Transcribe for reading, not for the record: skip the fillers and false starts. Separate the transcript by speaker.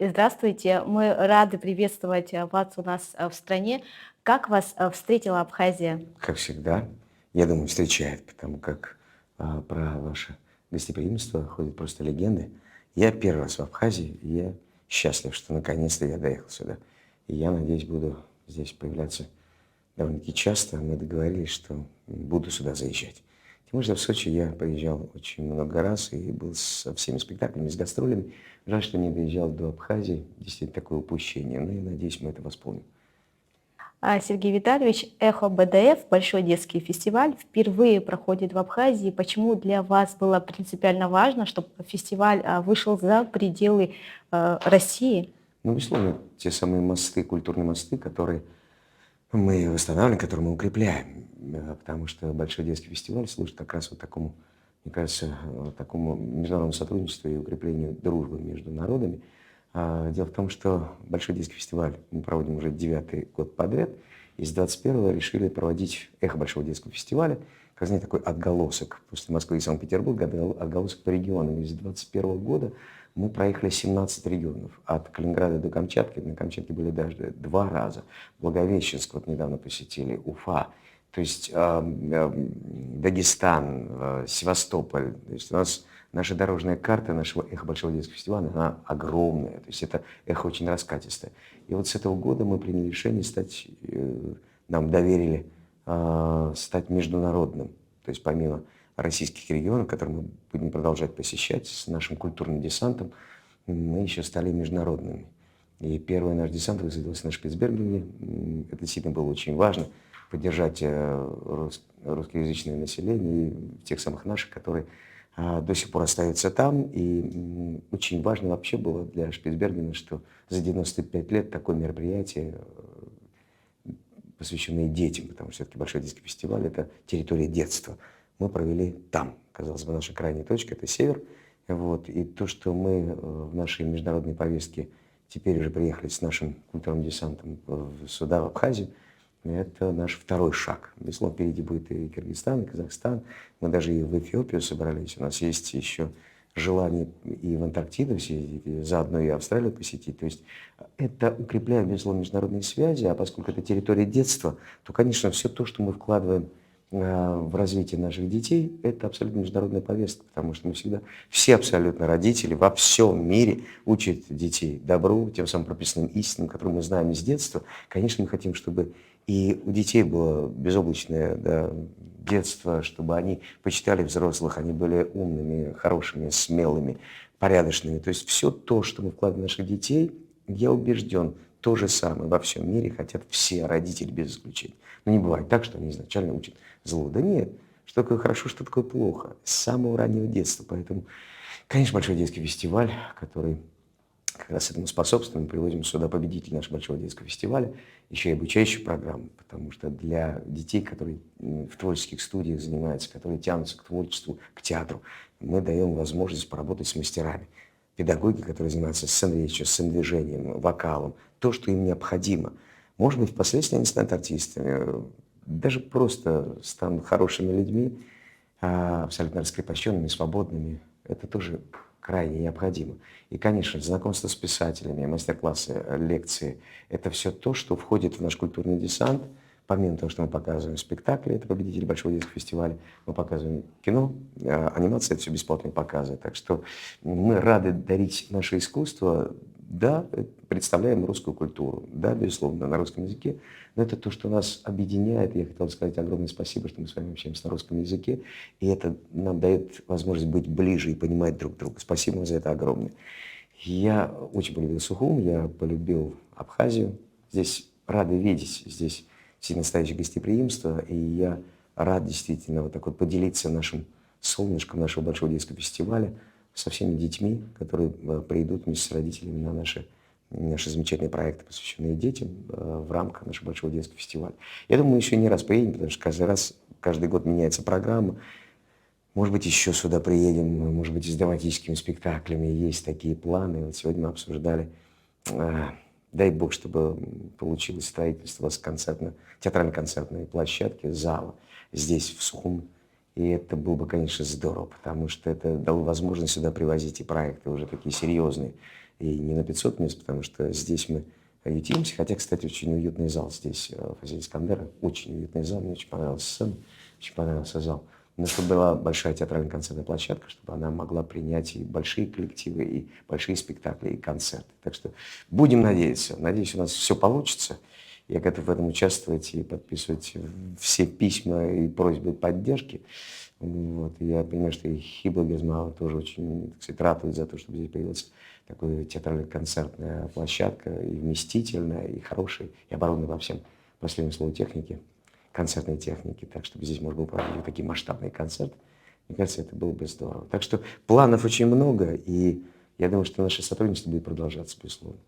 Speaker 1: Здравствуйте, мы рады приветствовать вас у нас в стране. Как вас встретила Абхазия?
Speaker 2: Как всегда, я думаю, встречает, потому как про ваше гостеприимство ходят просто легенды. Я первый раз в Абхазии, и я счастлив, что наконец-то я доехал сюда. И я надеюсь, буду здесь появляться довольно-таки часто. Мы договорились, что буду сюда заезжать. Тем более, что в Сочи я приезжал очень много раз и был со всеми спектаклями, с гастролями. Жаль, что не доезжал до Абхазии. Действительно, такое упущение. Но я надеюсь, мы это восполним.
Speaker 1: Сергей Витальевич, Эхо БДФ, Большой детский фестиваль, впервые проходит в Абхазии. Почему для вас было принципиально важно, чтобы фестиваль вышел за пределы России?
Speaker 2: Ну, безусловно, те самые мосты, культурные мосты, которые мы восстанавливаем, которые мы укрепляем, потому что Большой детский фестиваль служит как раз вот такому, мне кажется, такому международному сотрудничеству и укреплению дружбы между народами. Дело в том, что Большой детский фестиваль мы проводим уже 9-й год подряд, и с 21-го решили проводить эхо Большого детского фестиваля, как знаете, такой отголосок после Москвы и Санкт-Петербурга, отголосок по регионам. И с 21-го года мы проехали 17 регионов, от Калининграда до Камчатки. На Камчатке были даже 2 раза. Благовещенск вот недавно посетили, Уфа, то есть Дагестан, Севастополь. То есть у нас наша дорожная карта нашего эхо Большого детского фестиваля, она огромная. То есть это эхо очень раскатистое. И вот с этого года мы приняли решение стать, нам доверили стать международным. То есть помимо российских регионов, которые мы будем продолжать посещать с нашим культурным десантом, мы еще стали международными. И первый наш десант высадился на Шпицбергене. Это действительно было очень важно, поддержать русскоязычное население и тех самых наших, которые до сих пор остаются там. И очень важно вообще было для Шпицбергена, что за 95 лет такое мероприятие, посвященное детям, потому что все-таки Большой детский фестиваль – это территория детства, мы провели там. Казалось бы, наша крайняя точка – это север. Вот. И то, что мы в нашей международной повестке теперь уже приехали с нашим культурным десантом сюда, в Абхазию, это наш второй шаг. Безусловно, впереди будет и Кыргызстан, и Казахстан. Мы даже и в Эфиопию собрались. У нас есть еще желание и в Антарктиду съездить, и заодно и Австралию посетить. То есть это укрепляет, безусловно, международные связи, а поскольку это территория детства, то, конечно, все то, что мы вкладываем в развитие наших детей, это абсолютно международная повестка, потому что мы всегда, все абсолютно родители во всем мире учат детей добру, тем самым прописанным истинам, которые мы знаем с детства. Конечно, мы хотим, чтобы и у детей было безоблачное, да, детство, чтобы они почитали взрослых, они были умными, хорошими, смелыми, порядочными. То есть все то, что мы вкладываем в наших детей, я убежден, то же самое во всем мире хотят все родители без исключения. Но не бывает так, что они изначально учат зло. Да нет, что такое хорошо, что такое плохо. С самого раннего детства. Поэтому, конечно, Большой детский фестиваль, который как раз этому способствует, мы приводим сюда победителей нашего Большого детского фестиваля, еще и обучающую программу, потому что для детей, которые в творческих студиях занимаются, которые тянутся к творчеству, к театру, мы даем возможность поработать с мастерами. Педагоги, которые занимаются сценречью, сцен-движением, вокалом, то, что им необходимо. Может быть, впоследствии они станут артистами, даже просто станут хорошими людьми, абсолютно раскрепощенными, свободными. Это тоже крайне необходимо. И, конечно, знакомство с писателями, мастер-классы, лекции – это все то, что входит в наш культурный десант. Помимо того, что мы показываем спектакли, это победитель Большого детского фестиваля, мы показываем кино, анимация – это все бесплатные показы. Так что мы рады дарить наше искусство. Да, представляем русскую культуру, да, безусловно, на русском языке, но это то, что нас объединяет. Я хотел сказать огромное спасибо, что мы с вами общаемся на русском языке, и это нам дает возможность быть ближе и понимать друг друга. Спасибо вам за это огромное. Я очень полюбил Сухум, я полюбил Абхазию. Здесь рады видеть, здесь все настоящее гостеприимство, и я рад действительно вот такой поделиться нашим солнышком нашего Большого детского фестиваля со всеми детьми, которые придут вместе с родителями на наши замечательные проекты, посвященные детям в рамках нашего Большого детского фестиваля. Я думаю, мы еще не раз приедем, потому что каждый год меняется программа. Может быть, еще сюда приедем, может быть, и с драматическими спектаклями. Есть такие планы. Вот сегодня мы обсуждали, дай бог, чтобы получилось строительство с театрально-концертной площадки, зала здесь, в Сухум. И это было бы, конечно, здорово, потому что это дало возможность сюда привозить и проекты уже такие серьезные. и не на 500 мест, потому что здесь мы ютимся. Хотя, кстати, очень уютный зал здесь, Фазиль Искандера. Очень уютный зал, мне очень понравилась сцена, очень понравился зал. Но чтобы была большая театральная концертная площадка, чтобы она могла принять и большие коллективы, и большие спектакли, и концерты. Так что будем надеяться. Надеюсь, у нас все получится. Я готов в этом участвовать и подписывать все письма и просьбы поддержки. Вот. И я понимаю, что и Хибла Газмалова тоже очень, так сказать, ратует за то, чтобы здесь появилась такая театрально-концертная площадка, и вместительная, и хорошая, и оборудованная во всем последнем слове техники, концертной техники, так, чтобы здесь можно было проводить вот такие масштабные концерты. Мне кажется, это было бы здорово. Так что планов очень много, и я думаю, что наше сотрудничество будет продолжаться, безусловно.